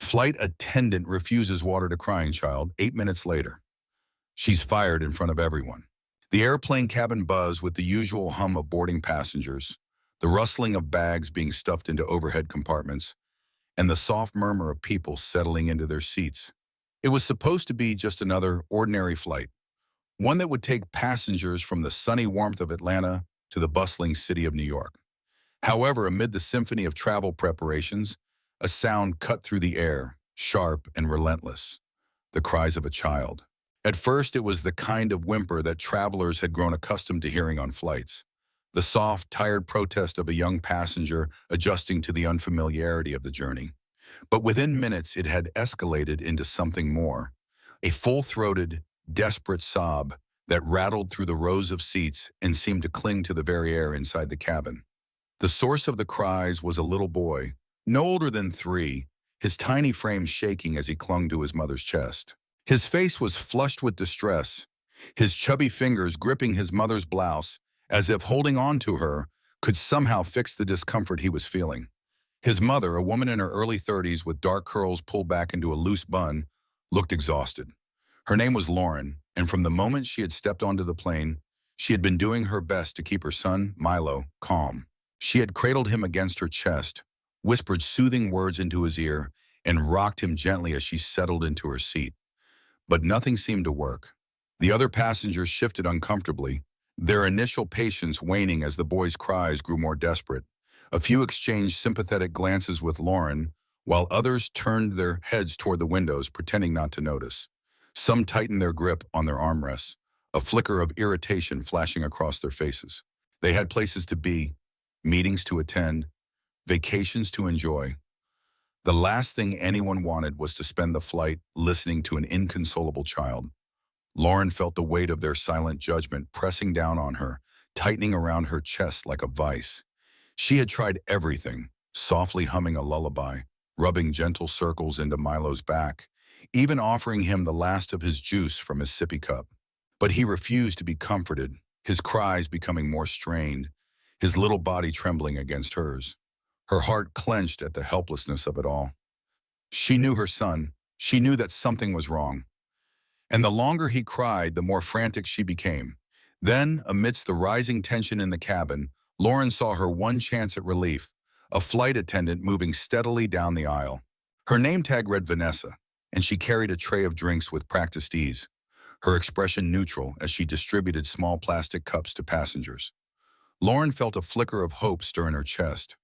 Flight attendant refuses water to crying child 8 minutes later. She's fired in front of everyone. The airplane cabin buzzed with the usual hum of boarding passengers, the rustling of bags being stuffed into overhead compartments, and the soft murmur of people settling into their seats. It was supposed to be just another ordinary flight, one that would take passengers from the sunny warmth of Atlanta to the bustling city of New York. However, amid the symphony of travel preparations, a sound cut through the air, sharp and relentless, the cries of a child. At first, it was the kind of whimper that travelers had grown accustomed to hearing on flights, the soft, tired protest of a young passenger adjusting to the unfamiliarity of the journey. But within minutes, it had escalated into something more, a full-throated, desperate sob that rattled through the rows of seats and seemed to cling to the very air inside the cabin. The source of the cries was a little boy, no older than 3, his tiny frame shaking as he clung to his mother's chest. His face was flushed with distress, his chubby fingers gripping his mother's blouse as if holding on to her could somehow fix the discomfort he was feeling. His mother, a woman in her early 30s with dark curls pulled back into a loose bun, looked exhausted. Her name was Lauren, and from the moment she had stepped onto the plane, she had been doing her best to keep her son, Milo, calm. She had cradled him against her chest, whispered soothing words into his ear, and rocked him gently as she settled into her seat. But nothing seemed to work. The other passengers shifted uncomfortably, their initial patience waning as the boy's cries grew more desperate. A few exchanged sympathetic glances with Lauren, while others turned their heads toward the windows, pretending not to notice. Some tightened their grip on their armrests, a flicker of irritation flashing across their faces. They had places to be, meetings to attend, vacations to enjoy. The last thing anyone wanted was to spend the flight listening to an inconsolable child. Lauren felt the weight of their silent judgment pressing down on her, tightening around her chest like a vice. She had tried everything, softly humming a lullaby, rubbing gentle circles into Milo's back, even offering him the last of his juice from his sippy cup. But he refused to be comforted, his cries becoming more strained, his little body trembling against hers. Her heart clenched at the helplessness of it all. She knew her son. She knew that something was wrong. And the longer he cried, the more frantic she became. Then, amidst the rising tension in the cabin, Lauren saw her one chance at relief, a flight attendant moving steadily down the aisle. Her name tag read Vanessa, and she carried a tray of drinks with practiced ease, her expression neutral as she distributed small plastic cups to passengers. Lauren felt a flicker of hope stir in her chest.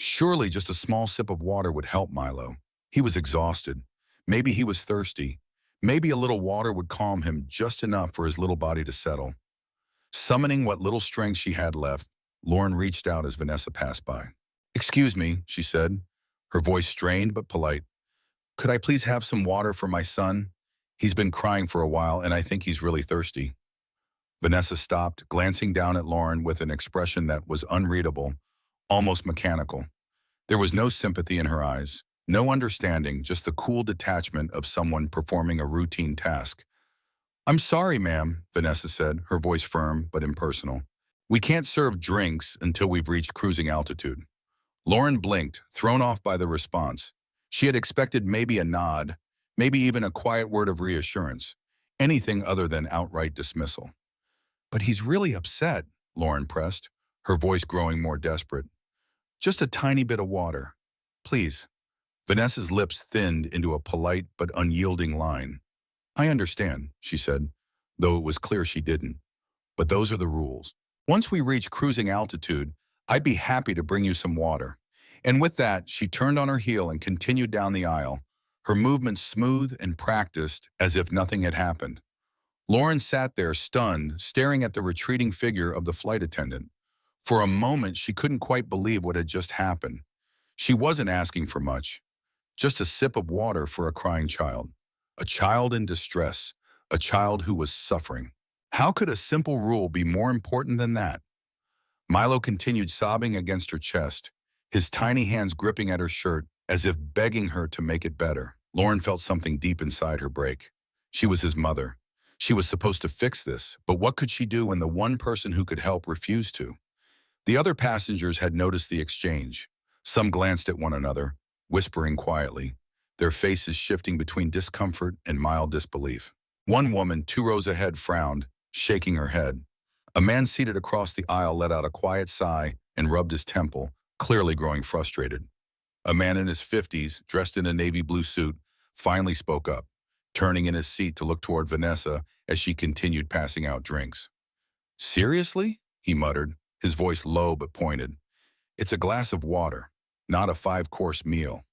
Surely just a small sip of water would help Milo. He was exhausted. Maybe he was thirsty. Maybe a little water would calm him just enough for his little body to settle. Summoning what little strength she had left, Lauren reached out as Vanessa passed by. "Excuse me," she said, her voice strained but polite. "Could I please have some water for my son? He's been crying for a while and I think he's really thirsty." Vanessa stopped, glancing down at Lauren with an expression that was unreadable, almost mechanical. There was no sympathy in her eyes, no understanding, just the cool detachment of someone performing a routine task. "I'm sorry, ma'am," Vanessa said, her voice firm but impersonal. "We can't serve drinks until we've reached cruising altitude." Lauren blinked, thrown off by the response. She had expected maybe a nod, maybe even a quiet word of reassurance, anything other than outright dismissal. "But he's really upset," Lauren pressed, her voice growing more desperate. "Just a tiny bit of water, please." Vanessa's lips thinned into a polite but unyielding line. "I understand," she said, though it was clear she didn't. "But those are the rules. Once we reach cruising altitude, I'd be happy to bring you some water." And with that, she turned on her heel and continued down the aisle, her movements smooth and practiced as if nothing had happened. Lauren sat there stunned, staring at the retreating figure of the flight attendant. For a moment, she couldn't quite believe what had just happened. She wasn't asking for much, just a sip of water for a crying child. A child in distress, a child who was suffering. How could a simple rule be more important than that? Milo continued sobbing against her chest, his tiny hands gripping at her shirt as if begging her to make it better. Lauren felt something deep inside her break. She was his mother. She was supposed to fix this, but what could she do when the one person who could help refused to? The other passengers had noticed the exchange. Some glanced at one another, whispering quietly. their faces shifting between discomfort and mild disbelief. One woman, 2 rows ahead, frowned, shaking her head. A man seated across the aisle let out a quiet sigh and rubbed his temple, clearly growing frustrated. A man in his 50s, dressed in a navy blue suit, finally spoke up, turning in his seat to look toward Vanessa as she continued passing out drinks. "Seriously?" he muttered, his voice low but pointed. "It's a glass of water, not a 5-course meal."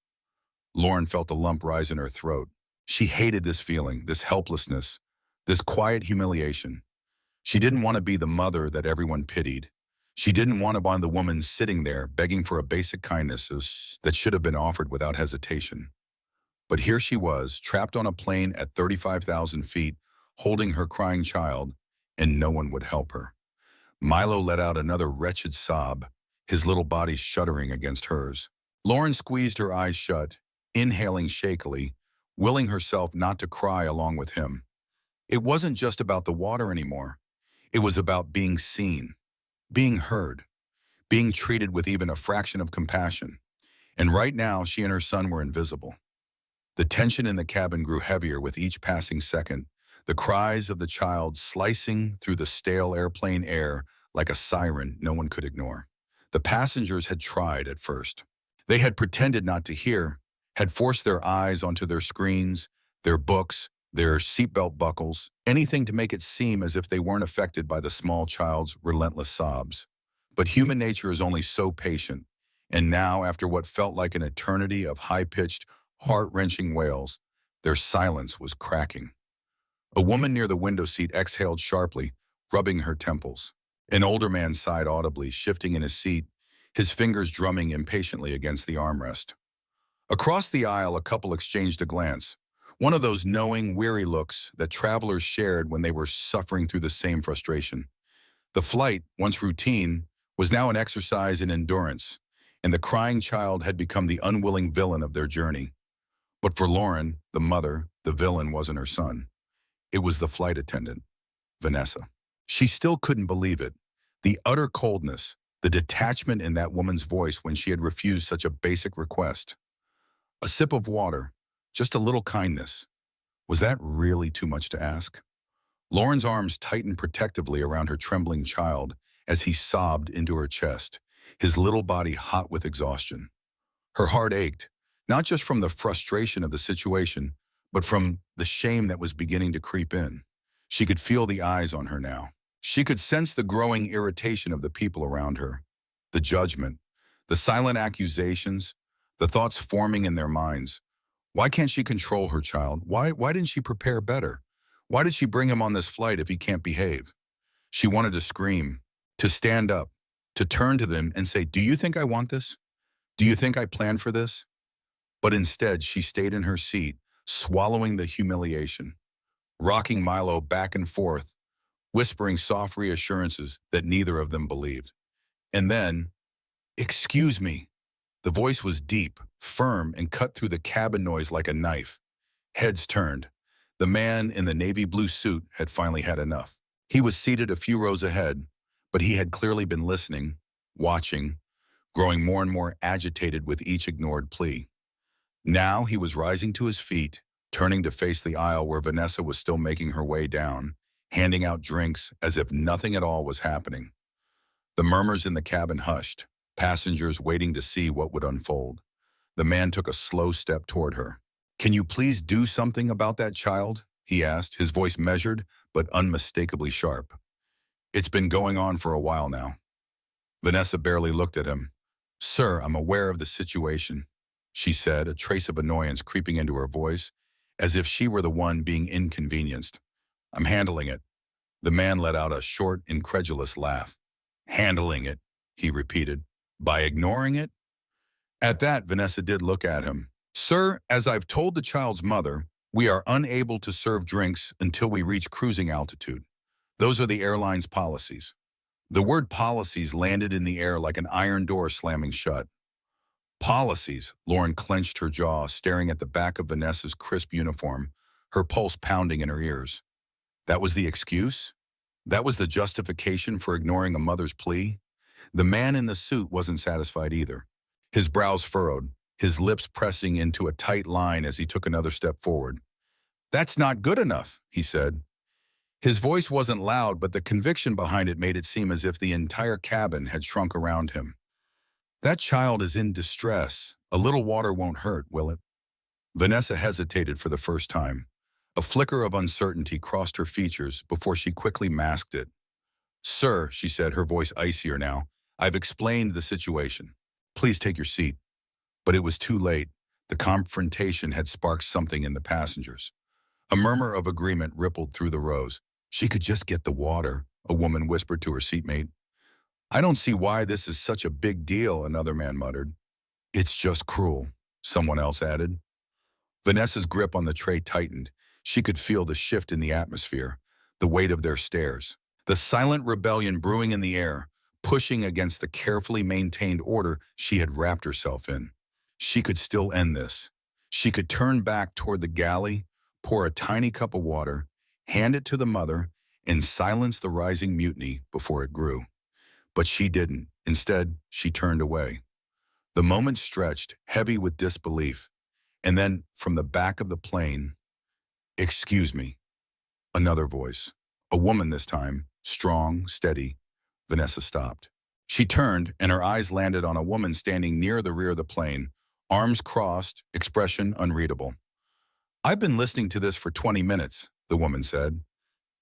Lauren felt a lump rise in her throat. She hated this feeling, this helplessness, this quiet humiliation. She didn't want to be the mother that everyone pitied. She didn't want to be the woman sitting there begging for a basic kindness that should have been offered without hesitation. But here she was, trapped on a plane at 35,000 feet, holding her crying child, and no one would help her. Milo let out another wretched sob, his little body shuddering against hers. Lauren squeezed her eyes shut, inhaling shakily, willing herself not to cry along with him. It wasn't just about the water anymore. It was about being seen, being heard, being treated with even a fraction of compassion. And right now, she and her son were invisible. The tension in the cabin grew heavier with each passing second, the cries of the child slicing through the stale airplane air like a siren no one could ignore. The passengers had tried at first. They had pretended not to hear, had forced their eyes onto their screens, their books, their seatbelt buckles, anything to make it seem as if they weren't affected by the small child's relentless sobs. But human nature is only so patient, and now, after what felt like an eternity of high-pitched, heart-wrenching wails, their silence was cracking. A woman near the window seat exhaled sharply, rubbing her temples. An older man sighed audibly, shifting in his seat, his fingers drumming impatiently against the armrest. Across the aisle, a couple exchanged a glance, one of those knowing, weary looks that travelers shared when they were suffering through the same frustration. The flight, once routine, was now an exercise in endurance, and the crying child had become the unwilling villain of their journey. But for Lauren, the mother, the villain wasn't her son. It was the flight attendant, Vanessa. She still couldn't believe it. The utter coldness, the detachment in that woman's voice when she had refused such a basic request. A sip of water, just a little kindness. Was that really too much to ask? Lauren's arms tightened protectively around her trembling child as he sobbed into her chest, his little body hot with exhaustion. Her heart ached, not just from the frustration of the situation, but from the shame that was beginning to creep in. She could feel the eyes on her now. She could sense the growing irritation of the people around her, the judgment, the silent accusations, the thoughts forming in their minds. Why can't she control her child? Why didn't she prepare better? Why did she bring him on this flight if he can't behave? She wanted to scream, to stand up, to turn to them and say, "Do you think I want this? Do you think I planned for this?" But instead, she stayed in her seat, swallowing the humiliation, rocking Milo back and forth, whispering soft reassurances that neither of them believed. And then, "Excuse me." The voice was deep, firm, and cut through the cabin noise like a knife. Heads turned. The man in the navy blue suit had finally had enough. He was seated a few rows ahead, but he had clearly been listening, watching, growing more and more agitated with each ignored plea. Now he was rising to his feet, turning to face the aisle where Vanessa was still making her way down, handing out drinks as if nothing at all was happening. The murmurs in the cabin hushed, passengers waiting to see what would unfold. The man took a slow step toward her. "Can you please do something about that child?" he asked, his voice measured but unmistakably sharp. "It's been going on for a while now." Vanessa barely looked at him. "Sir, I'm aware of the situation," she said, a trace of annoyance creeping into her voice, as if she were the one being inconvenienced. "I'm handling it." The man let out a short, incredulous laugh. "Handling it," he repeated. "By ignoring it?" At that, Vanessa did look at him. "Sir, as I've told the child's mother, we are unable to serve drinks until we reach cruising altitude. Those are the airline's policies." The word policies landed in the air like an iron door slamming shut. Policies. Lauren clenched her jaw, staring at the back of Vanessa's crisp uniform, her pulse pounding in her ears. That was the excuse? That was the justification for ignoring a mother's plea? The man in the suit wasn't satisfied either. His brows furrowed. his lips pressing into a tight line as he took another step forward. "That's not good enough," he said. His voice wasn't loud, but the conviction behind it made it seem as if the entire cabin had shrunk around him. "That child is in distress. A little water won't hurt, will it?" Vanessa hesitated for the first time. A flicker of uncertainty crossed her features before she quickly masked it. "Sir," she said, her voice icier now, "I've explained the situation. Please take your seat." But it was too late. The confrontation had sparked something in the passengers. A murmur of agreement rippled through the rows. "She could just get the water," a woman whispered to her seatmate. "I don't see why this is such a big deal," another man muttered. "It's just cruel," someone else added. Vanessa's grip on the tray tightened. She could feel the shift in the atmosphere, the weight of their stares, the silent rebellion brewing in the air, pushing against the carefully maintained order she had wrapped herself in. She could still end this. She could turn back toward the galley, pour a tiny cup of water, hand it to the mother, and silence the rising mutiny before it grew. But she didn't. Instead, she turned away. The moment stretched, heavy with disbelief, and then, from the back of the plane, "Excuse me," another voice. A woman this time, strong, steady. Vanessa stopped. She turned, and her eyes landed on a woman standing near the rear of the plane, arms crossed, expression unreadable. "I've been listening to this for 20 minutes, the woman said.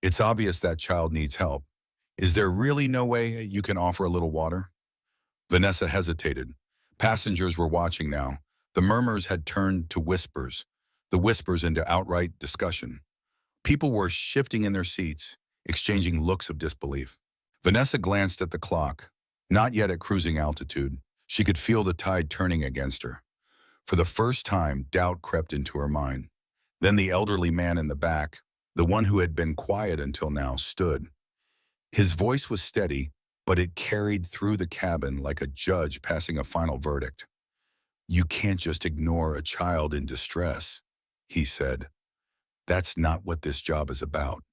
"It's obvious that child needs help. Is there really no way you can offer a little water?" Vanessa hesitated. Passengers were watching now. The murmurs had turned to whispers, the whispers into outright discussion. People were shifting in their seats, exchanging looks of disbelief. Vanessa glanced at the clock. Not yet at cruising altitude. She could feel the tide turning against her. For the first time, doubt crept into her mind. Then the elderly man in the back, the one who had been quiet until now, stood. His voice was steady, but it carried through the cabin like a judge passing a final verdict. "You can't just ignore a child in distress," he said. "That's not what this job is about."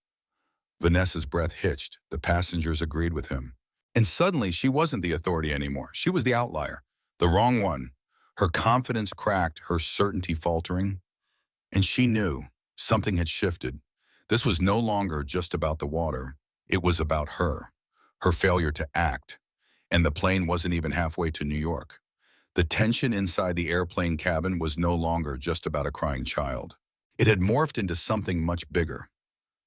Vanessa's breath hitched. The passengers agreed with him. And suddenly, she wasn't the authority anymore. She was the outlier, the wrong one. Her confidence cracked, her certainty faltering. And she knew something had shifted. This was no longer just about the water. It was about her failure to act. And the plane wasn't even halfway to New York. The tension inside the airplane cabin was no longer just about a crying child. It had morphed into something much bigger.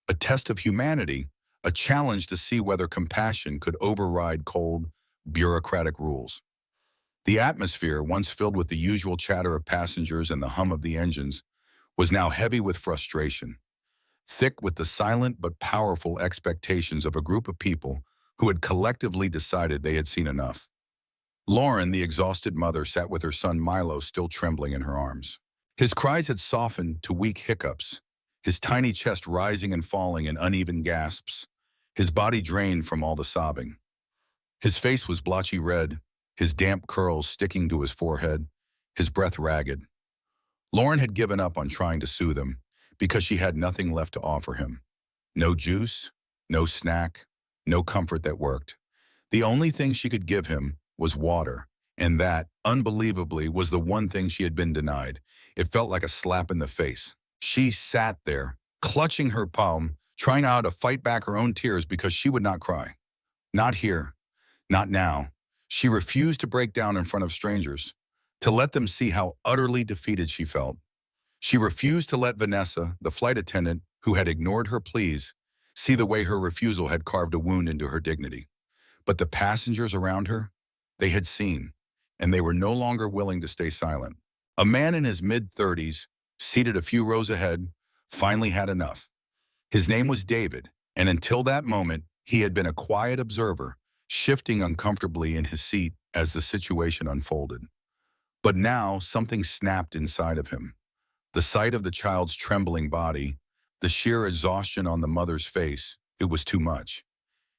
A test of humanity, a challenge to see whether compassion could override cold, bureaucratic rules. The atmosphere, once filled with the usual chatter of passengers and the hum of the engines, was now heavy with frustration, thick with the silent but powerful expectations of a group of people who had collectively decided they had seen enough. Lauren, the exhausted mother, sat with her son Milo still trembling in her arms. His cries had softened to weak hiccups, his tiny chest rising and falling in uneven gasps, his body drained from all the sobbing. His face was blotchy red, his damp curls sticking to his forehead, his breath ragged. Lauren had given up on trying to soothe him because she had nothing left to offer him. No juice, no snack, no comfort that worked. The only thing she could give him was water, and that, unbelievably, was the one thing she had been denied. It felt like a slap in the face. She sat there, clutching her palm, trying how to fight back her own tears because she would not cry. Not here. Not now. She refused to break down in front of strangers, to let them see how utterly defeated she felt. She refused to let Vanessa, the flight attendant who had ignored her pleas, see the way her refusal had carved a wound into her dignity. But the passengers around her, they had seen, and they were no longer willing to stay silent. A man in his mid-30s, seated a few rows ahead, finally had enough. His name was David, and until that moment, he had been a quiet observer, shifting uncomfortably in his seat as the situation unfolded. But now, something snapped inside of him. The sight of the child's trembling body, the sheer exhaustion on the mother's face, it was too much.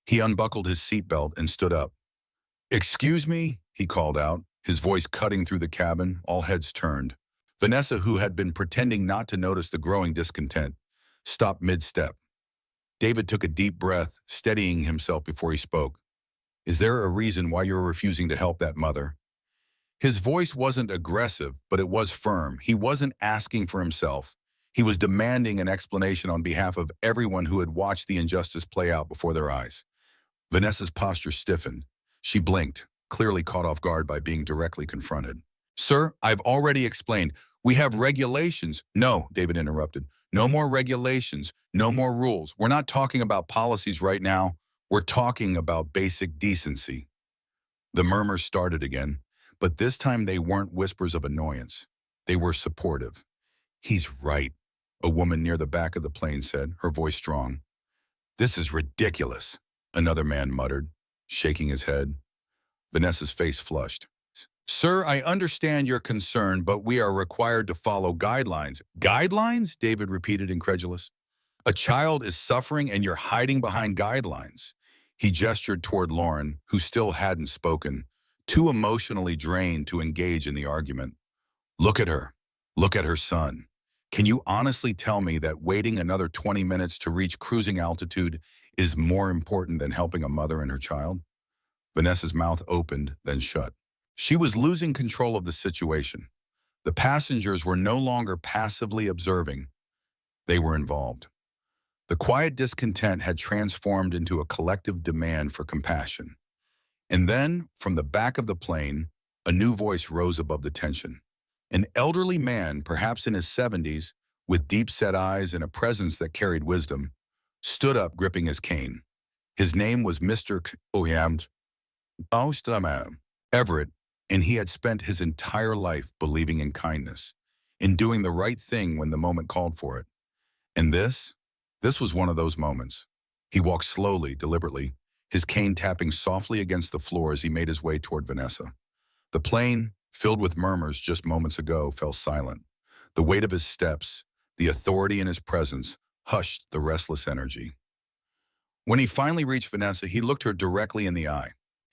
He unbuckled his seatbelt and stood up. "Excuse me," he called out, his voice cutting through the cabin, all heads turned. Vanessa, who had been pretending not to notice the growing discontent, stopped mid-step. David took a deep breath, steadying himself before he spoke. "Is there a reason why you're refusing to help that mother?" His voice wasn't aggressive, but it was firm. He wasn't asking for himself. He was demanding an explanation on behalf of everyone who had watched the injustice play out before their eyes. Vanessa's posture stiffened. She blinked, clearly caught off guard by being directly confronted. Sir, I've already explained. We have regulations. No, David interrupted. No more regulations. No more rules. We're not talking about policies right now. We're talking about basic decency. The murmurs started again, but this time they weren't whispers of annoyance. They were supportive. He's right, a woman near the back of the plane said, her voice strong. This is ridiculous, another man muttered, shaking his head. Vanessa's face flushed. Sir, I understand your concern, but we are required to follow guidelines. Guidelines? David repeated, incredulous. A child is suffering and you're hiding behind guidelines. He gestured toward Lauren, who still hadn't spoken, too emotionally drained to engage in the argument. Look at her. Look at her son. Can you honestly tell me that waiting another 20 minutes to reach cruising altitude is more important than helping a mother and her child? Vanessa's mouth opened, then shut. She was losing control of the situation. The passengers were no longer passively observing. They were involved. The quiet discontent had transformed into a collective demand for compassion. And then, from the back of the plane, a new voice rose above the tension. An elderly man, perhaps in his 70s, with deep-set eyes and a presence that carried wisdom, stood up gripping his cane. His name was Mr. Everett, and he had spent his entire life believing in kindness, in doing the right thing when the moment called for it. And this was one of those moments. He walked slowly, deliberately, his cane tapping softly against the floor as he made his way toward Vanessa. The plane, filled with murmurs just moments ago, fell silent. The weight of his steps, the authority in his presence, hushed the restless energy. When he finally reached Vanessa, he looked her directly in the eye.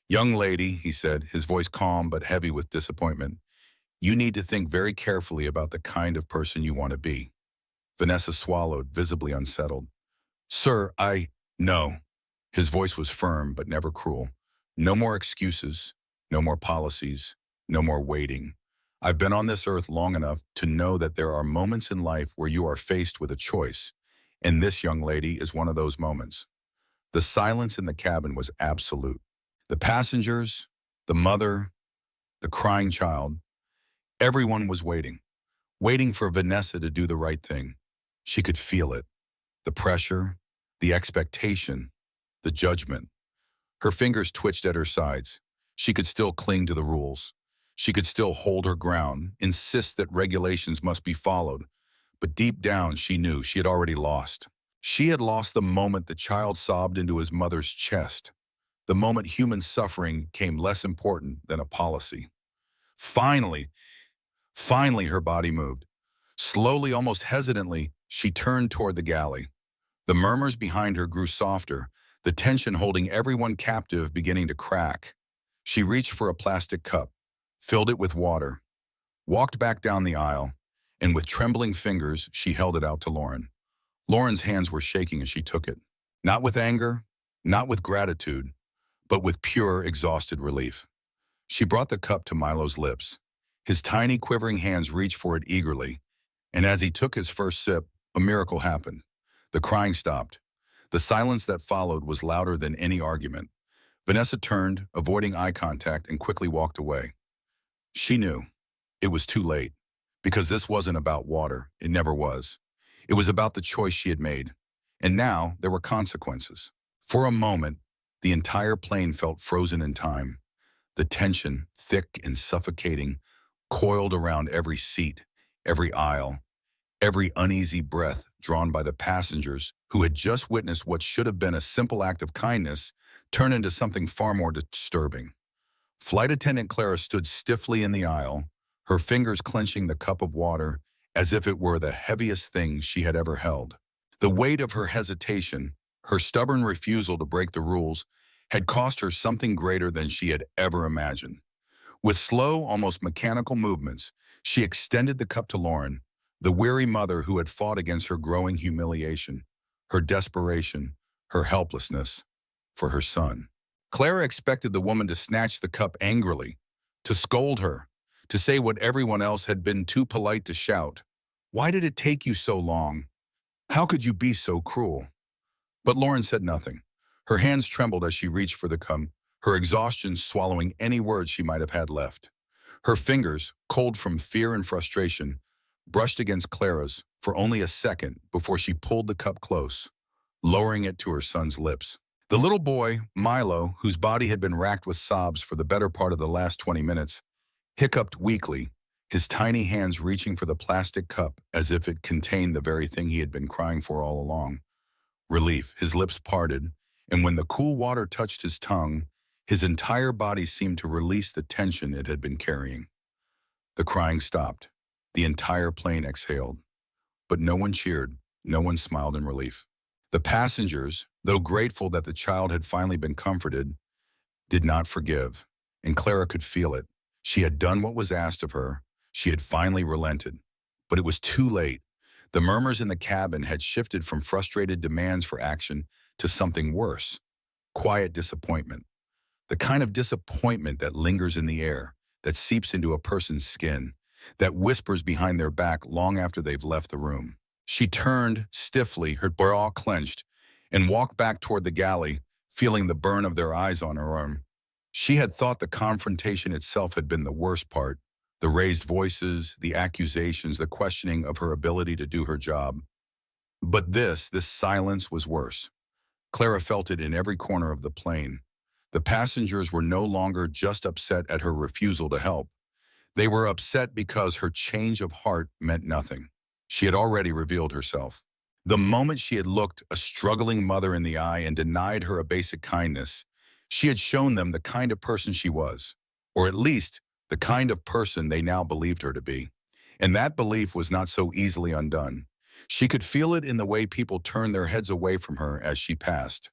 Young lady, he said, his voice calm but heavy with disappointment, you need to think very carefully about the kind of person you want to be. Vanessa swallowed, visibly unsettled. Sir, no. His voice was firm but never cruel. No more excuses, no more policies, no more waiting. I've been on this earth long enough to know that there are moments in life where you are faced with a choice, and this young lady is one of those moments. The silence in the cabin was absolute. The passengers, the mother, the crying child, everyone was waiting for Vanessa to do the right thing. She could feel it, the pressure, the expectation, the judgment. Her fingers twitched at her sides. She could still cling to the rules. She could still hold her ground, insist that regulations must be followed. But deep down, she knew she had already lost. She had lost the moment the child sobbed into his mother's chest, the moment human suffering became less important than a policy. Finally, her body moved. Slowly, almost hesitantly, she turned toward the galley. The murmurs behind her grew softer, the tension holding everyone captive beginning to crack. She reached for a plastic cup, filled it with water, walked back down the aisle, and with trembling fingers, she held it out to Lauren. Lauren's hands were shaking as she took it. Not with anger, not with gratitude, but with pure, exhausted relief. She brought the cup to Milo's lips. His tiny, quivering hands reached for it eagerly, and as he took his first sip, a miracle happened. The crying stopped. The silence that followed was louder than any argument. Vanessa turned, avoiding eye contact, and quickly walked away. She knew. It was too late. Because this wasn't about water. It never was. It was about the choice she had made. And now there were consequences. For a moment, the entire plane felt frozen in time. The tension, thick and suffocating, coiled around every seat, every aisle, every uneasy breath drawn by the passengers who had just witnessed what should have been a simple act of kindness turn into something far more disturbing. Flight attendant Clara stood stiffly in the aisle, her fingers clenching the cup of water as if it were the heaviest thing she had ever held. The weight of her hesitation, her stubborn refusal to break the rules, had cost her something greater than she had ever imagined. With slow, almost mechanical movements, she extended the cup to Lauren, the weary mother who had fought against her growing humiliation, her desperation, her helplessness, for her son. Clara expected the woman to snatch the cup angrily, to scold her, to say what everyone else had been too polite to shout. Why did it take you so long? How could you be so cruel? But Lauren said nothing. Her hands trembled as she reached for the cum, her exhaustion swallowing any words she might have had left. Her fingers, cold from fear and frustration, brushed against Clara's for only a second before she pulled the cup close, lowering it to her son's lips. The little boy, Milo, whose body had been racked with sobs for the better part of the last 20 minutes, hiccuped weakly, his tiny hands reaching for the plastic cup as if it contained the very thing he had been crying for all along. Relief, his lips parted, and when the cool water touched his tongue, his entire body seemed to release the tension it had been carrying. The crying stopped. The entire plane exhaled. But no one cheered, no one smiled in relief. The passengers, though grateful that the child had finally been comforted, did not forgive, and Clara could feel it. She had done what was asked of her. She had finally relented. But it was too late. The murmurs in the cabin had shifted from frustrated demands for action to something worse, quiet disappointment. The kind of disappointment that lingers in the air, that seeps into a person's skin, that whispers behind their back long after they've left the room. She turned stiffly, her brow clenched, and walked back toward the galley, feeling the burn of their eyes on her arm. She had thought the confrontation itself had been the worst part, the raised voices, the accusations, the questioning of her ability to do her job. But this silence was worse. Clara felt it in every corner of the plane. The passengers were no longer just upset at her refusal to help. They were upset because her change of heart meant nothing. She had already revealed herself. The moment she had looked a struggling mother in the eye and denied her a basic kindness, she had shown them the kind of person she was, or at least the kind of person they now believed her to be. And that belief was not so easily undone. She could feel it in the way people turned their heads away from her as she passed,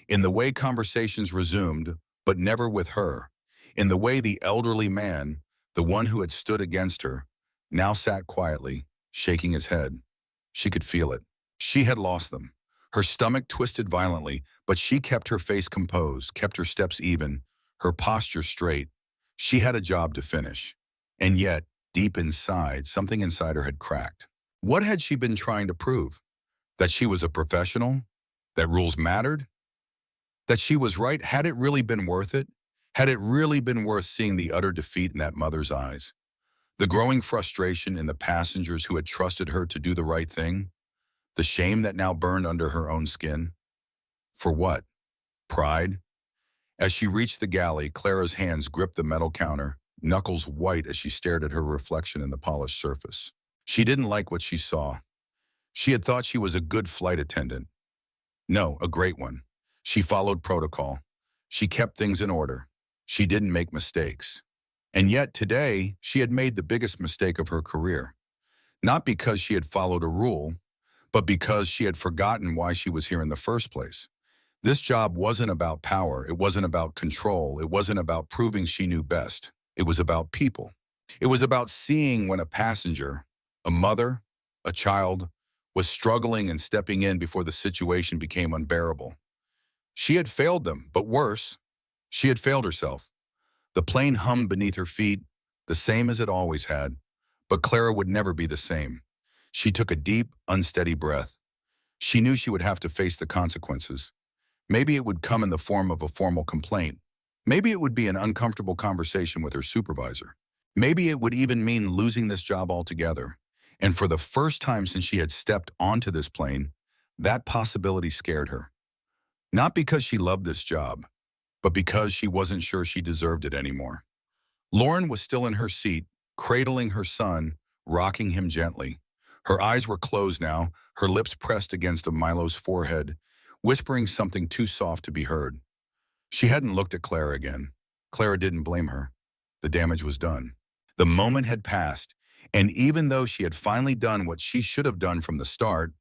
in the way conversations resumed, but never with her, in the way the elderly man, the one who had stood against her, now sat quietly, shaking his head. She could feel it. She had lost them. Her stomach twisted violently, but she kept her face composed, kept her steps even, her posture straight. She had a job to finish. And yet, deep inside, something inside her had cracked. What had she been trying to prove? That she was a professional? That rules mattered? That she was right? Had it really been worth it? Had it really been worth seeing the utter defeat in that mother's eyes? The growing frustration in the passengers who had trusted her to do the right thing? The shame that now burned under her own skin? For what? Pride? As she reached the galley, Clara's hands gripped the metal counter, knuckles white as she stared at her reflection in the polished surface. She didn't like what she saw. She had thought she was a good flight attendant. No, a great one. She followed protocol. She kept things in order. She didn't make mistakes. And yet today, she had made the biggest mistake of her career. Not because she had followed a rule, but because she had forgotten why she was here in the first place. This job wasn't about power. It wasn't about control. It wasn't about proving she knew best. It was about people. It was about seeing when a passenger, a mother, a child, was struggling and stepping in before the situation became unbearable. She had failed them, but worse, she had failed herself. The plane hummed beneath her feet, the same as it always had, but Clara would never be the same. She took a deep, unsteady breath. She knew she would have to face the consequences. Maybe it would come in the form of a formal complaint. Maybe it would be an uncomfortable conversation with her supervisor. Maybe it would even mean losing this job altogether. And for the first time since she had stepped onto this plane, that possibility scared her. Not because she loved this job, but because she wasn't sure she deserved it anymore. Lauren was still in her seat, cradling her son, rocking him gently. Her eyes were closed now, her lips pressed against Milo's forehead, whispering something too soft to be heard. She hadn't looked at Clara again. Clara didn't blame her. The damage was done. The moment had passed, and even though she had finally done what she should have done from the start,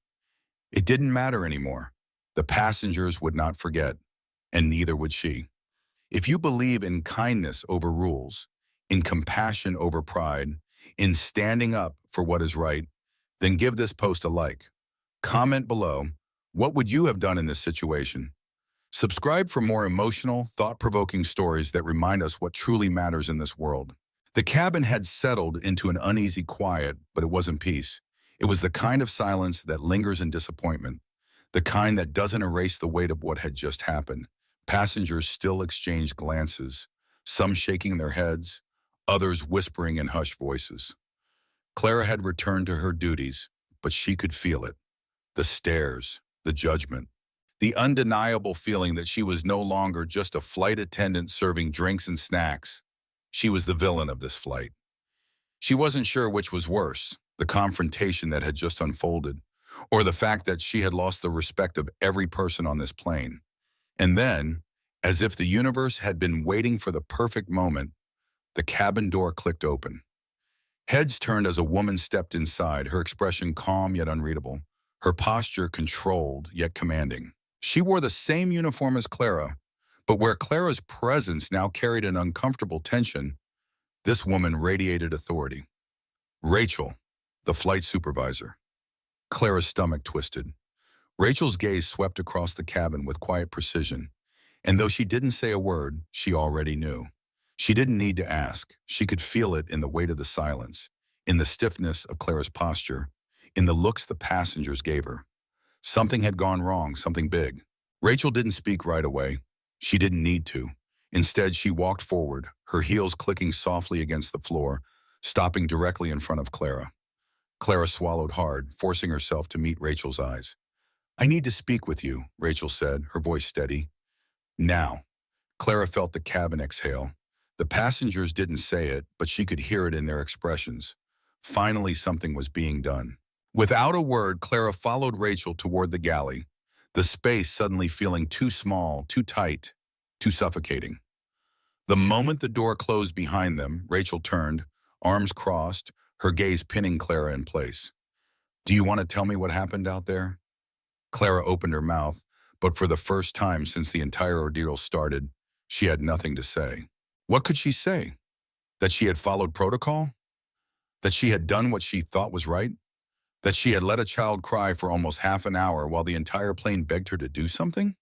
it didn't matter anymore. The passengers would not forget, and neither would she. If you believe in kindness over rules, in compassion over pride, in standing up for what is right, then give this post a like. Comment below, what would you have done in this situation? Subscribe for more emotional, thought-provoking stories that remind us what truly matters in this world. The cabin had settled into an uneasy quiet, but it wasn't peace. It was the kind of silence that lingers in disappointment, the kind that doesn't erase the weight of what had just happened. Passengers still exchanged glances, some shaking their heads, others whispering in hushed voices. Clara had returned to her duties, but she could feel it. The stares, the judgment, the undeniable feeling that she was no longer just a flight attendant serving drinks and snacks. She was the villain of this flight. She wasn't sure which was worse, the confrontation that had just unfolded, or the fact that she had lost the respect of every person on this plane. And then, as if the universe had been waiting for the perfect moment, the cabin door clicked open. Heads turned as a woman stepped inside, her expression calm yet unreadable, her posture controlled yet commanding. She wore the same uniform as Clara, but where Clara's presence now carried an uncomfortable tension, this woman radiated authority. Rachel, the flight supervisor. Clara's stomach twisted. Rachel's gaze swept across the cabin with quiet precision, and though she didn't say a word, she already knew. She didn't need to ask. She could feel it in the weight of the silence, in the stiffness of Clara's posture, in the looks the passengers gave her. Something had gone wrong, something big. Rachel didn't speak right away. She didn't need to. Instead, she walked forward, her heels clicking softly against the floor, stopping directly in front of Clara. Clara swallowed hard, forcing herself to meet Rachel's eyes. "I need to speak with you," Rachel said, her voice steady. "Now." Clara felt the cabin exhale. The passengers didn't say it, but she could hear it in their expressions. Finally, something was being done. Without a word, Clara followed Rachel toward the galley, the space suddenly feeling too small, too tight, too suffocating. The moment the door closed behind them, Rachel turned, arms crossed, her gaze pinning Clara in place. "Do you want to tell me what happened out there?" Clara opened her mouth, but for the first time since the entire ordeal started, she had nothing to say. What could she say? That she had followed protocol? That she had done what she thought was right? That she had let a child cry for almost half an hour while the entire plane begged her to do something?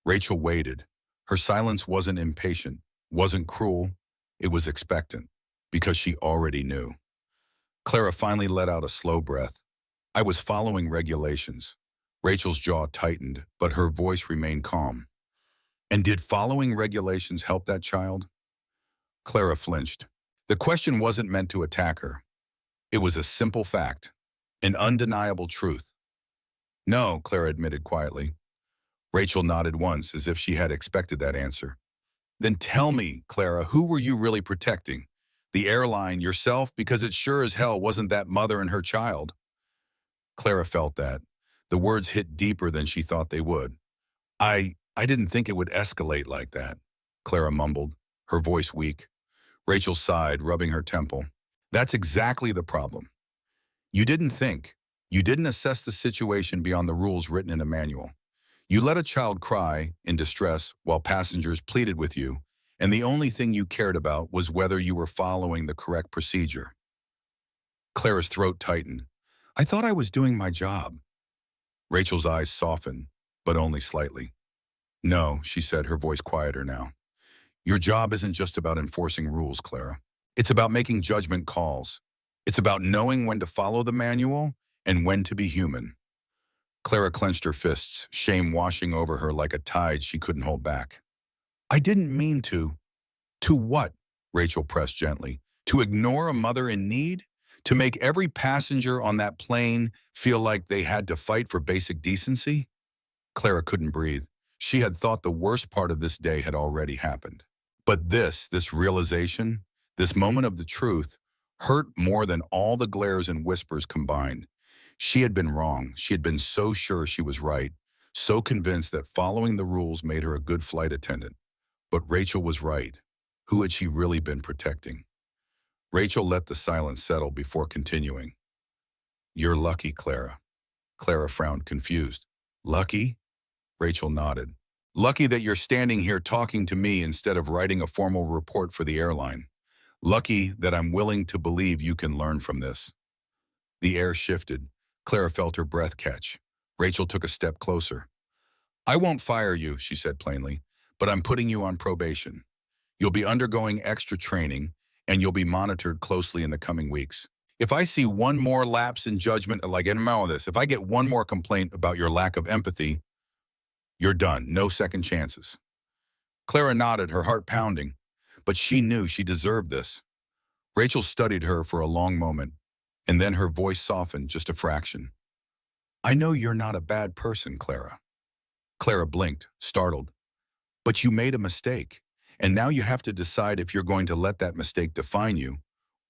Rachel waited. Her silence wasn't impatient, wasn't cruel. It was expectant, because she already knew. Clara finally let out a slow breath. "I was following regulations." Rachel's jaw tightened, but her voice remained calm. "And did following regulations help that child?" Clara flinched. The question wasn't meant to attack her. It was a simple fact, an undeniable truth. "No," Clara admitted quietly. Rachel nodded once, as if she had expected that answer. "Then tell me, Clara, who were you really protecting? The airline, yourself? Because it sure as hell wasn't that mother and her child." Clara felt that. The words hit deeper than she thought they would. I didn't think it would escalate like that," Clara mumbled, her voice weak. Rachel sighed, rubbing her temple. "That's exactly the problem. You didn't think. You didn't assess the situation beyond the rules written in a manual. You let a child cry in distress while passengers pleaded with you, and the only thing you cared about was whether you were following the correct procedure." Clara's throat tightened. "I thought I was doing my job." Rachel's eyes softened, but only slightly. "No," she said, her voice quieter now. "Your job isn't just about enforcing rules, Clara. It's about making judgment calls. It's about knowing when to follow the manual and when to be human." Clara clenched her fists, shame washing over her like a tide she couldn't hold back. "I didn't mean to." "To what?" Rachel pressed gently. "To ignore a mother in need? To make every passenger on that plane feel like they had to fight for basic decency?" Clara couldn't breathe. She had thought the worst part of this day had already happened. But this realization, this moment of the truth, hurt more than all the glares and whispers combined. She had been wrong. She had been so sure she was right, so convinced that following the rules made her a good flight attendant. But Rachel was right. Who had she really been protecting? Rachel let the silence settle before continuing. "You're lucky, Clara." Clara frowned, confused. "Lucky?" Rachel nodded. "Lucky that you're standing here talking to me instead of writing a formal report for the airline. Lucky that I'm willing to believe you can learn from this." The air shifted. Clara felt her breath catch. Rachel took a step closer. "I won't fire you," she said plainly, "but I'm putting you on probation. You'll be undergoing extra training, and you'll be monitored closely in the coming weeks. If I see one more lapse in judgment, like in all of this, if I get one more complaint about your lack of empathy, you're done. No second chances. Clara nodded, her heart pounding, but she knew she deserved this. Rachel studied her for a long moment, and then her voice softened just a fraction. I know you're not a bad person, Clara. Clara blinked, startled. But you made a mistake, and now you have to decide if you're going to let that mistake define you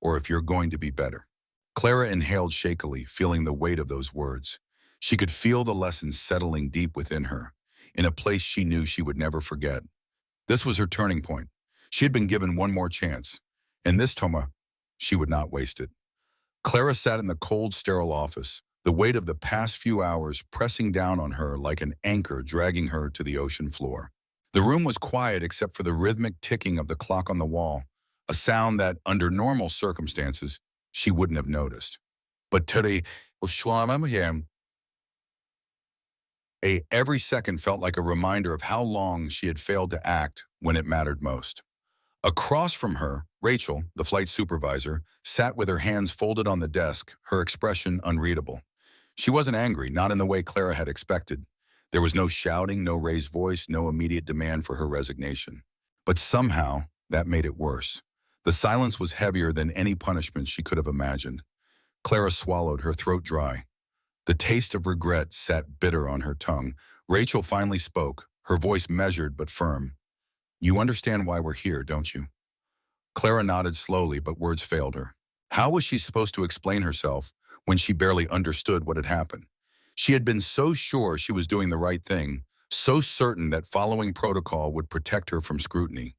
or if you're going to be better. Clara inhaled shakily, feeling the weight of those words. She could feel the lessons settling deep within her, in a place she knew she would never forget. This was her turning point. She had been given one more chance, and this time, she would not waste it. Clara sat in the cold, sterile office, the weight of the past few hours pressing down on her like an anchor dragging her to the ocean floor. The room was quiet except for the rhythmic ticking of the clock on the wall, a sound that, under normal circumstances, she wouldn't have noticed. But today, every second felt like a reminder of how long she had failed to act when it mattered most. Across from her, Rachel, the flight supervisor, sat with her hands folded on the desk, her expression unreadable. She wasn't angry, not in the way Clara had expected. There was no shouting, no raised voice, no immediate demand for her resignation. But somehow, that made it worse. The silence was heavier than any punishment she could have imagined. Clara swallowed, her throat dry. The taste of regret sat bitter on her tongue. Rachel finally spoke, her voice measured but firm. You understand why we're here, don't you? Clara nodded slowly, but words failed her. How was she supposed to explain herself when she barely understood what had happened? She had been so sure she was doing the right thing, so certain that following protocol would protect her from scrutiny.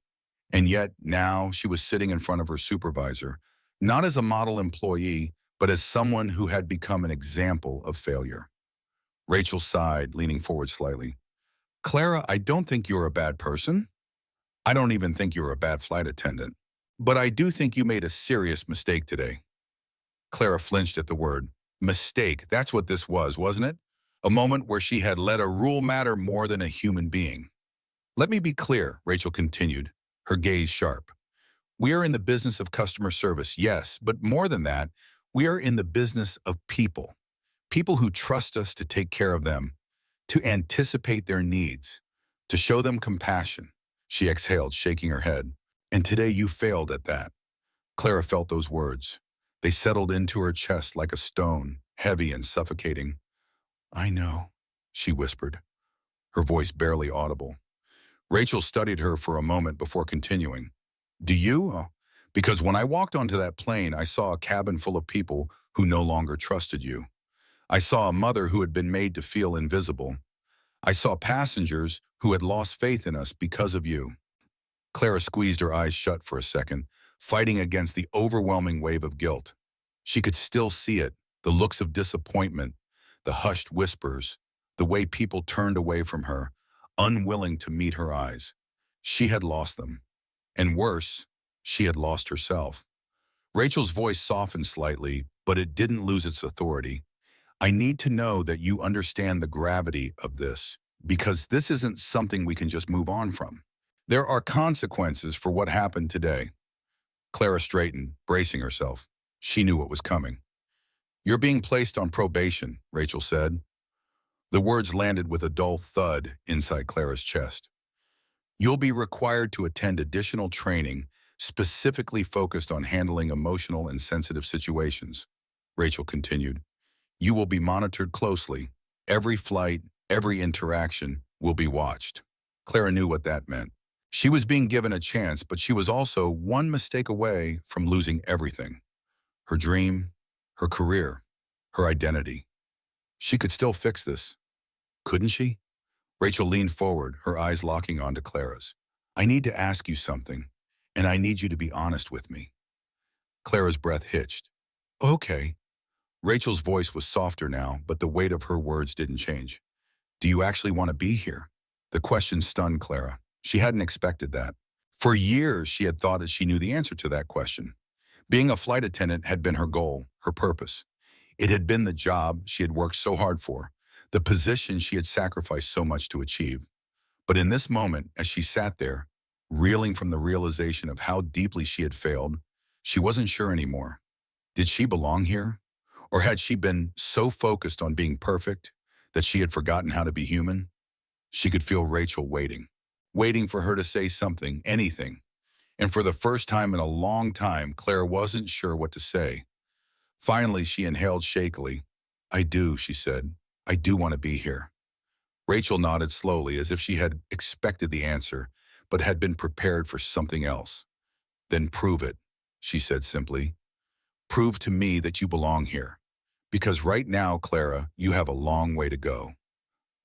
And yet, now she was sitting in front of her supervisor, not as a model employee, but as someone who had become an example of failure. Rachel sighed, leaning forward slightly. Clara, I don't think you're a bad person. I don't even think you're a bad flight attendant. But I do think you made a serious mistake today. Clara flinched at the word. Mistake, that's what this was, wasn't it? A moment where she had let a rule matter more than a human being. Let me be clear, Rachel continued, her gaze sharp. We are in the business of customer service, yes, but more than that, we are in the business of people. People who trust us to take care of them, to anticipate their needs, to show them compassion. She exhaled, shaking her head. And today you failed at that. Clara felt those words. They settled into her chest like a stone, heavy and suffocating. I know, she whispered, her voice barely audible. Rachel studied her for a moment before continuing. Do you? Because when I walked onto that plane, I saw a cabin full of people who no longer trusted you. I saw a mother who had been made to feel invisible. I saw passengers who had lost faith in us because of you. Clara squeezed her eyes shut for a second, fighting against the overwhelming wave of guilt. She could still see it, the looks of disappointment, the hushed whispers, the way people turned away from her, unwilling to meet her eyes. She had lost them. And worse, she had lost herself. Rachel's voice softened slightly, but it didn't lose its authority. I need to know that you understand the gravity of this, because this isn't something we can just move on from. There are consequences for what happened today. Clara straightened, bracing herself. She knew what was coming. You're being placed on probation, Rachel said. The words landed with a dull thud inside Clara's chest. You'll be required to attend additional training specifically focused on handling emotional and sensitive situations, Rachel continued. You will be monitored closely. Every flight, every interaction will be watched. Clara knew what that meant. She was being given a chance, but she was also one mistake away from losing everything. Her dream, her career, her identity. She could still fix this, couldn't she? Rachel leaned forward, her eyes locking onto Clara's. I need to ask you something, and I need you to be honest with me. Clara's breath hitched. Okay. Rachel's voice was softer now, but the weight of her words didn't change. Do you actually want to be here? The question stunned Clara. She hadn't expected that. For years, she had thought that she knew the answer to that question. Being a flight attendant had been her goal, her purpose. It had been the job she had worked so hard for, the position she had sacrificed so much to achieve. But in this moment, as she sat there, reeling from the realization of how deeply she had failed, She wasn't sure anymore. Did she belong here? Or had she been so focused on being perfect that she had forgotten how to be human? She could feel Rachel waiting for her to say something, anything. And for the first time in a long time, Clara wasn't sure what to say. Finally, she inhaled shakily. I do, she said. I do want to be here. Rachel nodded slowly as if she had expected the answer, but had been prepared for something else. Then prove it, she said simply. Prove to me that you belong here. Because right now, Clara, you have a long way to go.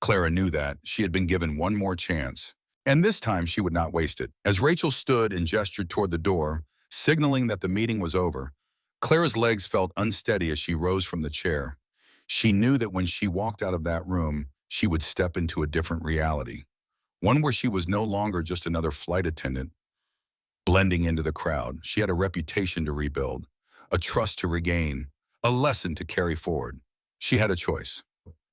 Clara knew that. She had been given one more chance. And this time she would not waste it. As Rachel stood and gestured toward the door, signaling that the meeting was over, Clara's legs felt unsteady as she rose from the chair. She knew that when she walked out of that room, she would step into a different reality. One where she was no longer just another flight attendant, blending into the crowd. She had a reputation to rebuild, a trust to regain, a lesson to carry forward. She had a choice.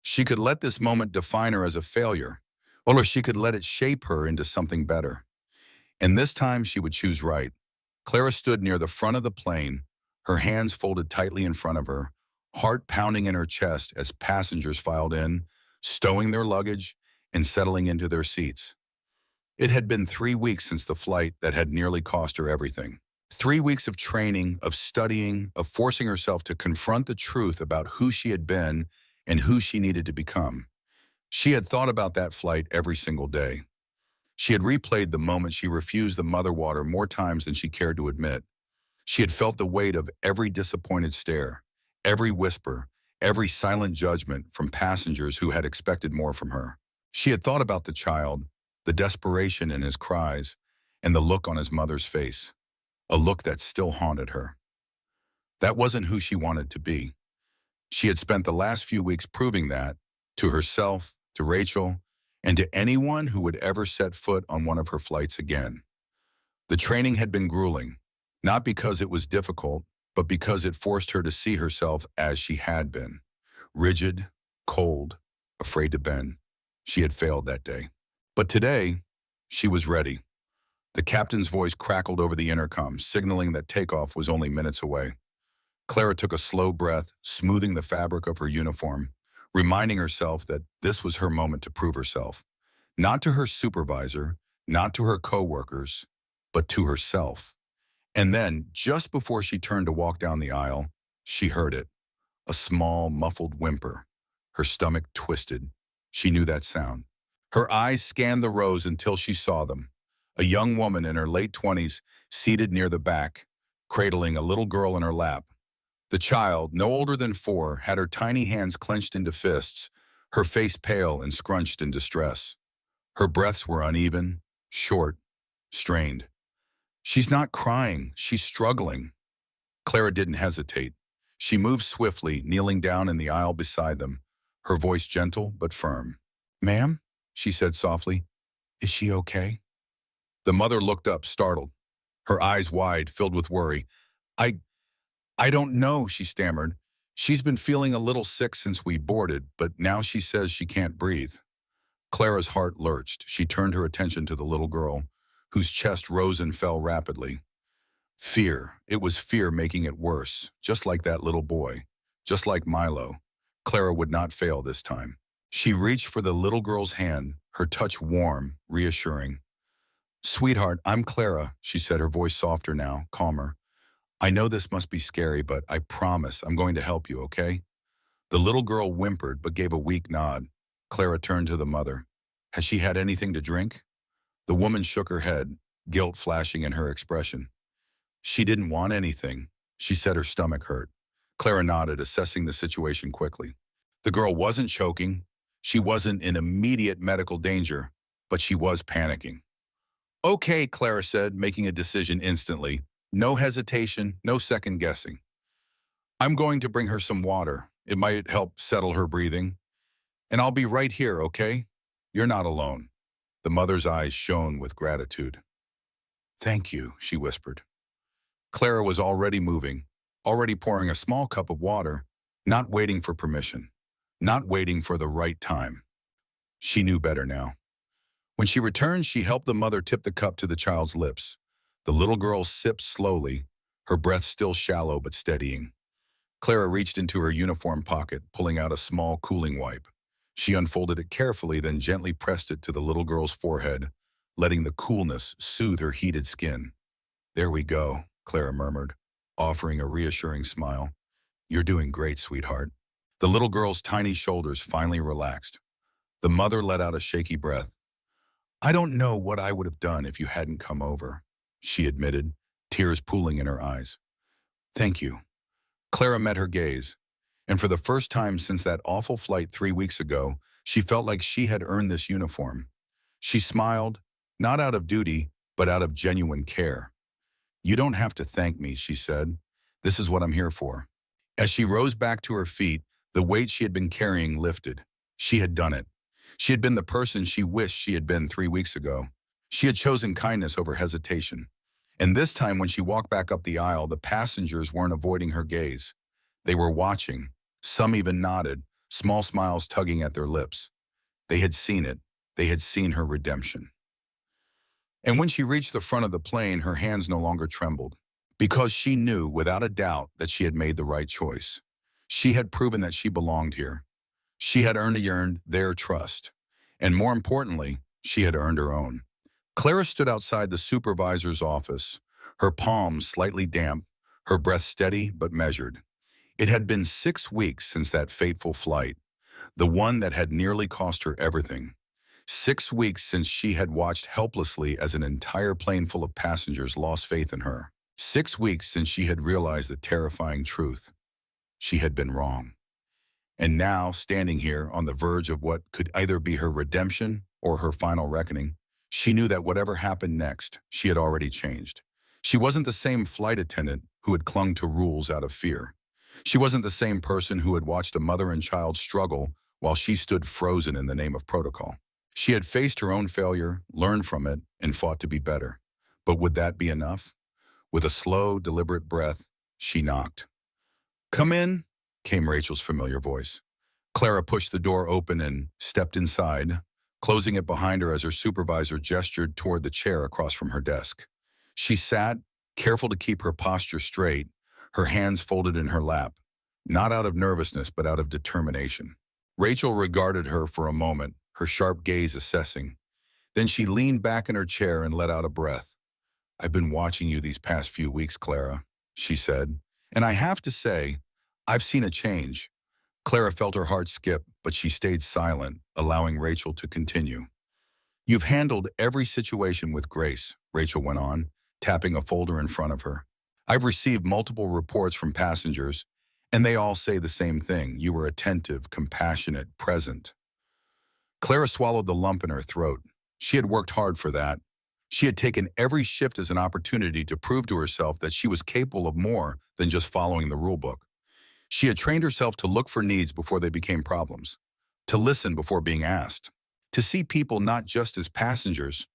She could let this moment define her as a failure, or she could let it shape her into something better. And this time she would choose right. Clara stood near the front of the plane, her hands folded tightly in front of her, heart pounding in her chest as passengers filed in, stowing their luggage and settling into their seats. It had been 3 weeks since the flight that had nearly cost her everything. 3 weeks of training, of studying, of forcing herself to confront the truth about who she had been and who she needed to become. She had thought about that flight every single day. She had replayed the moment she refused the mother water more times than she cared to admit. She had felt the weight of every disappointed stare, every whisper, every silent judgment from passengers who had expected more from her. She had thought about the child, the desperation in his cries, and the look on his mother's face, a look that still haunted her. That wasn't who she wanted to be. She had spent the last few weeks proving that, to herself, to Rachel, and to anyone who would ever set foot on one of her flights again. The training had been grueling, not because it was difficult, but because it forced her to see herself as she had been. Rigid, cold, afraid to bend. She had failed that day. But today, she was ready. The captain's voice crackled over the intercom, signaling that takeoff was only minutes away. Clara took a slow breath, smoothing the fabric of her uniform, reminding herself that this was her moment to prove herself. Not to her supervisor, not to her coworkers, but to herself. And then, just before she turned to walk down the aisle, she heard it. A small, muffled whimper. Her stomach twisted. She knew that sound. Her eyes scanned the rows until she saw them. A young woman in her late 20s, seated near the back, cradling a little girl in her lap. The child, no older than 4, had her tiny hands clenched into fists, her face pale and scrunched in distress. Her breaths were uneven, short, strained. She's not crying, she's struggling. Clara didn't hesitate. She moved swiftly, kneeling down in the aisle beside them, her voice gentle but firm. "Ma'am?" she said softly. "Is she okay?" The mother looked up, startled, her eyes wide, filled with worry. I don't know," she stammered. "She's been feeling a little sick since we boarded, but now she says she can't breathe." Clara's heart lurched. She turned her attention to the little girl, whose chest rose and fell rapidly. Fear. It was fear making it worse, just like that little boy, just like Milo. Clara would not fail this time. She reached for the little girl's hand, her touch warm, reassuring. "Sweetheart, I'm Clara," she said, her voice softer now, calmer. "I know this must be scary, but I promise I'm going to help you, okay?" The little girl whimpered but gave a weak nod. Clara turned to the mother. "Has she had anything to drink?" The woman shook her head, guilt flashing in her expression. "She didn't want anything." She said her stomach hurt. Clara nodded, assessing the situation quickly. The girl wasn't choking. She wasn't in immediate medical danger, but she was panicking. "Okay," Clara said, making a decision instantly. No hesitation, no second guessing. "I'm going to bring her some water. It might help settle her breathing. And I'll be right here, okay? You're not alone." The mother's eyes shone with gratitude. "Thank you," she whispered. Clara was already moving, already pouring a small cup of water, not waiting for permission, not waiting for the right time. She knew better now. When she returned, she helped the mother tip the cup to the child's lips. The little girl sipped slowly, her breath still shallow but steadying. Clara reached into her uniform pocket, pulling out a small cooling wipe. She unfolded it carefully, then gently pressed it to the little girl's forehead, letting the coolness soothe her heated skin. "There we go," Clara murmured, offering a reassuring smile. "You're doing great, sweetheart." The little girl's tiny shoulders finally relaxed. The mother let out a shaky breath. "I don't know what I would have done if you hadn't come over," she admitted, tears pooling in her eyes. "Thank you." Clara met her gaze, and for the first time since that awful flight 3 weeks ago, she felt like she had earned this uniform. She smiled, not out of duty, but out of genuine care. "You don't have to thank me," she said. "This is what I'm here for." As she rose back to her feet, the weight she had been carrying lifted. She had done it. She had been the person she wished she had been 3 weeks ago. She had chosen kindness over hesitation. And this time when she walked back up the aisle, the passengers weren't avoiding her gaze. They were watching. Some even nodded, small smiles tugging at their lips. They had seen it. They had seen her redemption. And when she reached the front of the plane, her hands no longer trembled, because she knew without a doubt that she had made the right choice. She had proven that she belonged here. She had earned their trust. And more importantly, she had earned her own. Clara stood outside the supervisor's office, her palms slightly damp, her breath steady but measured. It had been 6 weeks since that fateful flight, the one that had nearly cost her everything. 6 weeks since she had watched helplessly as an entire plane full of passengers lost faith in her. 6 weeks since she had realized the terrifying truth. She had been wrong. And now, standing here on the verge of what could either be her redemption or her final reckoning, she knew that whatever happened next, she had already changed. She wasn't the same flight attendant who had clung to rules out of fear. She wasn't the same person who had watched a mother and child struggle while she stood frozen in the name of protocol. She had faced her own failure, learned from it, and fought to be better. But would that be enough? With a slow, deliberate breath, she knocked. "Come in," came Rachel's familiar voice. Clara pushed the door open and stepped inside, closing it behind her as her supervisor gestured toward the chair across from her desk. She sat, careful to keep her posture straight, her hands folded in her lap, not out of nervousness but out of determination. Rachel regarded her for a moment, her sharp gaze assessing. Then she leaned back in her chair and let out a breath. "I've been watching you these past few weeks, Clara," she said, "and I have to say, I've seen a change." Clara felt her heart skip, but she stayed silent, allowing Rachel to continue. "You've handled every situation with grace," Rachel went on, tapping a folder in front of her. "I've received multiple reports from passengers, and they all say the same thing. You were attentive, compassionate, present." Clara swallowed the lump in her throat. She had worked hard for that. She had taken every shift as an opportunity to prove to herself that she was capable of more than just following the rulebook. She had trained herself to look for needs before they became problems, to listen before being asked, to see people not just as passengers,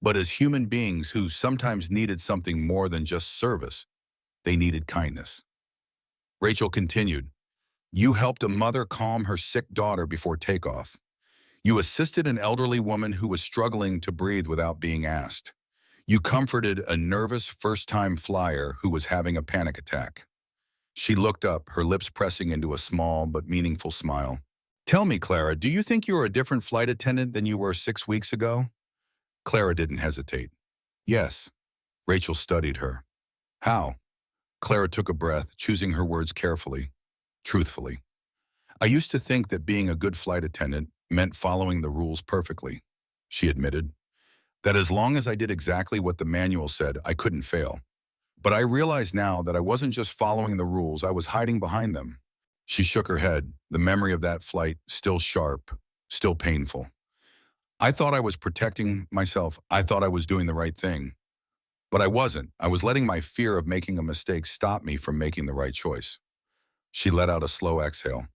but as human beings who sometimes needed something more than just service. They needed kindness. Rachel continued, "You helped a mother calm her sick daughter before takeoff. You assisted an elderly woman who was struggling to breathe without being asked. You comforted a nervous first-time flyer who was having a panic attack." She looked up, her lips pressing into a small but meaningful smile. "Tell me, Clara, do you think you're a different flight attendant than you were 6 weeks ago?" Clara didn't hesitate. "Yes." Rachel studied her. "How?" Clara took a breath, choosing her words carefully, truthfully. "I used to think that being a good flight attendant meant following the rules perfectly," she admitted. "That as long as I did exactly what the manual said, I couldn't fail. But I realize now that I wasn't just following the rules, I was hiding behind them." She shook her head, the memory of that flight still sharp, still painful. "I thought I was protecting myself. I thought I was doing the right thing. But I wasn't. I was letting my fear of making a mistake stop me from making the right choice." She let out a slow exhale.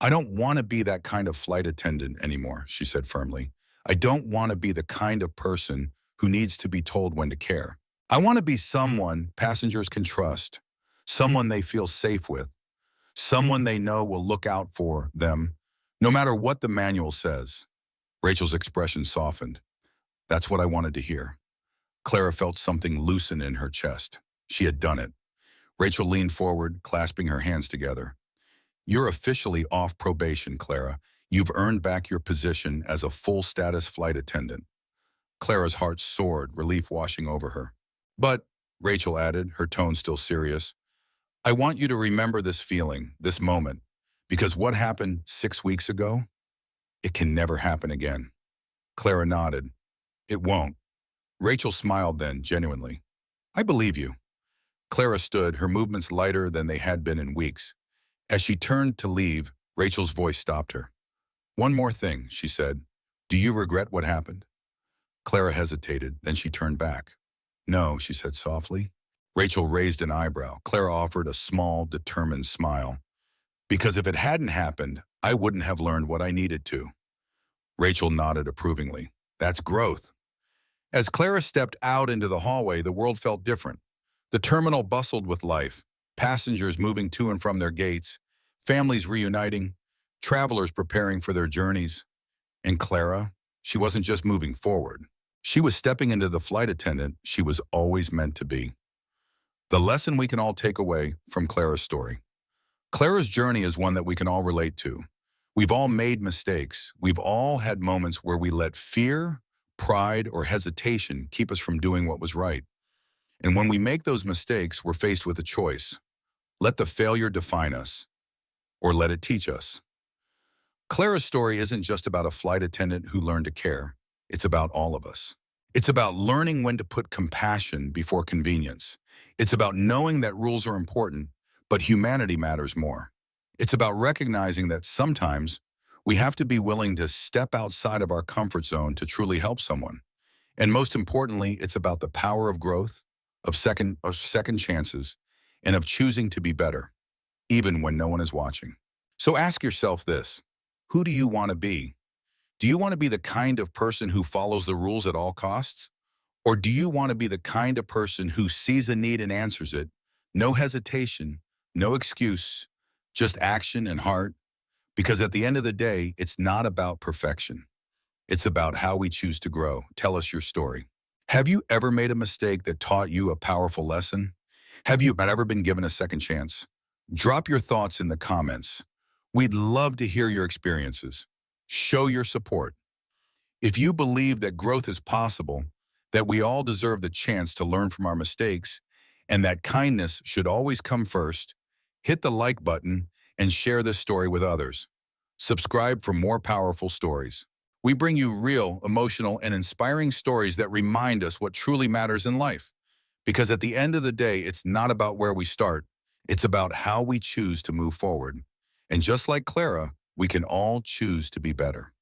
"I don't want to be that kind of flight attendant anymore," she said firmly. "I don't want to be the kind of person who needs to be told when to care. I want to be someone passengers can trust, someone they feel safe with, someone they know will look out for them, no matter what the manual says." Rachel's expression softened. "That's what I wanted to hear." Clara felt something loosen in her chest. She had done it. Rachel leaned forward, clasping her hands together. You're officially off probation, Clara. You've earned back your position as a full-status flight attendant. Clara's heart soared, relief washing over her. But, Rachel added, her tone still serious, I want you to remember this feeling, this moment, because what happened 6 weeks ago, it can never happen again. Clara nodded. It won't. Rachel smiled then, genuinely. I believe you. Clara stood, her movements lighter than they had been in weeks. As she turned to leave, Rachel's voice stopped her. One more thing, she said. Do you regret what happened? Clara hesitated, then she turned back. No, she said softly. Rachel raised an eyebrow. Clara offered a small, determined smile. Because if it hadn't happened, I wouldn't have learned what I needed to. Rachel nodded approvingly. That's growth. As Clara stepped out into the hallway, the world felt different. The terminal bustled with life, passengers moving to and from their gates, families reuniting, travelers preparing for their journeys. And Clara, she wasn't just moving forward. She was stepping into the flight attendant she was always meant to be. The lesson we can all take away from Clara's story. Clara's journey is one that we can all relate to. We've all made mistakes. We've all had moments where we let fear, pride, or hesitation keep us from doing what was right. And when we make those mistakes, we're faced with a choice. Let the failure define us, or let it teach us. Clara's story isn't just about a flight attendant who learned to care. It's about all of us. It's about learning when to put compassion before convenience. It's about knowing that rules are important, but humanity matters more. It's about recognizing that sometimes we have to be willing to step outside of our comfort zone to truly help someone. And most importantly, it's about the power of growth, of second chances, and of choosing to be better, even when no one is watching. So ask yourself this, who do you want to be? Do you want to be the kind of person who follows the rules at all costs? Or do you want to be the kind of person who sees a need and answers it? No hesitation, no excuse, just action and heart. Because at the end of the day, it's not about perfection. It's about how we choose to grow. Tell us your story. Have you ever made a mistake that taught you a powerful lesson? Have you ever been given a second chance? Drop your thoughts in the comments. We'd love to hear your experiences. Show your support. If you believe that growth is possible, that we all deserve the chance to learn from our mistakes, and that kindness should always come first, hit the like button and share this story with others. Subscribe for more powerful stories. We bring you real, emotional, and inspiring stories that remind us what truly matters in life. Because at the end of the day, it's not about where we start. It's about how we choose to move forward. And just like Clara, we can all choose to be better.